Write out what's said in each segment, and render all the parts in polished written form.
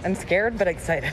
I'm scared but excited.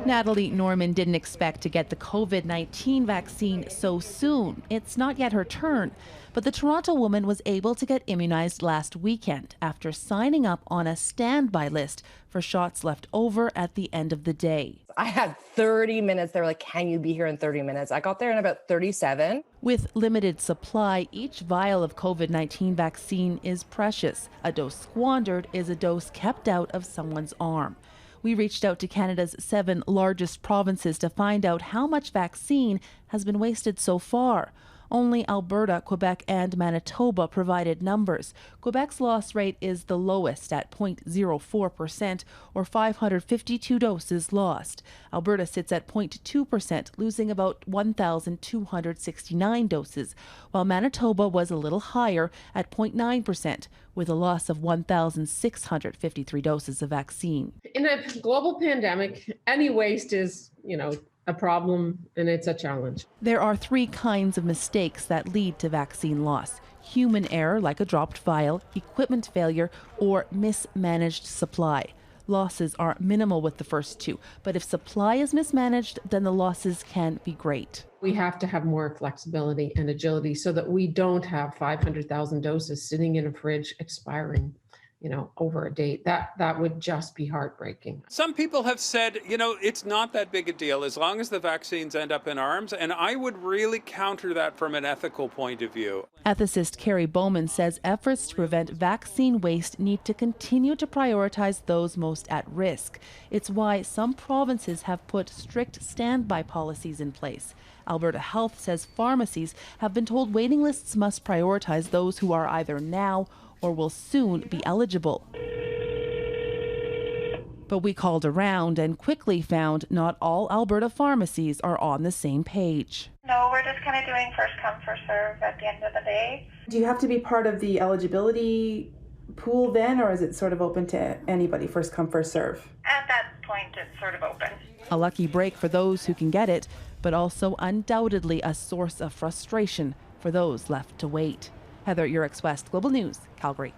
Natalie Norman didn't expect to get the COVID-19 vaccine so soon. It's not yet her turn. But the Toronto woman was able to get immunized last weekend after signing up on a standby list for shots left over at the end of the day. I had 30 minutes. They were like, can you be here in 30 minutes? I got there in about 37. With limited supply, each vial of COVID-19 vaccine is precious. A dose squandered is a dose kept out of someone's arm. We reached out to Canada's 7 largest provinces to find out how much vaccine has been wasted so far. Only Alberta, Quebec, and Manitoba provided numbers. Quebec's loss rate is the lowest at 0.04%, or 552 doses lost. Alberta sits at 0.2%, losing about 1,269 doses, while Manitoba was a little higher at 0.9%, with a loss of 1,653 doses of vaccine. In a global pandemic, any waste is, a problem, and it's a challenge. There are 3 kinds of mistakes that lead to vaccine loss: human error, like a dropped vial, equipment failure, or mismanaged supply. Losses are minimal with the first 2, but if supply is mismanaged, then the losses can be great. We have to have more flexibility and agility so that we don't have 500,000 doses sitting in a fridge expiring over a date. That would just be heartbreaking. Some people have said, it's not that big a deal as long as the vaccines end up in arms, and I would really counter that from an ethical point of view. Ethicist Carrie Bowman says efforts to prevent vaccine waste need to continue to prioritize those most at risk. It's why some provinces have put strict standby policies in place. Alberta Health says pharmacies have been told waiting lists must prioritize those who are either now or will soon be eligible. But we called around and quickly found not all Alberta pharmacies are on the same page. No, we're just kind of doing first come, first serve at the end of the day. Do you have to be part of the eligibility pool then, or is it sort of open to anybody, first come, first serve? At that point, it's sort of open. A lucky break for those who can get it, but also undoubtedly a source of frustration for those left to wait. Heather, Yourex-West, Global News, Calgary.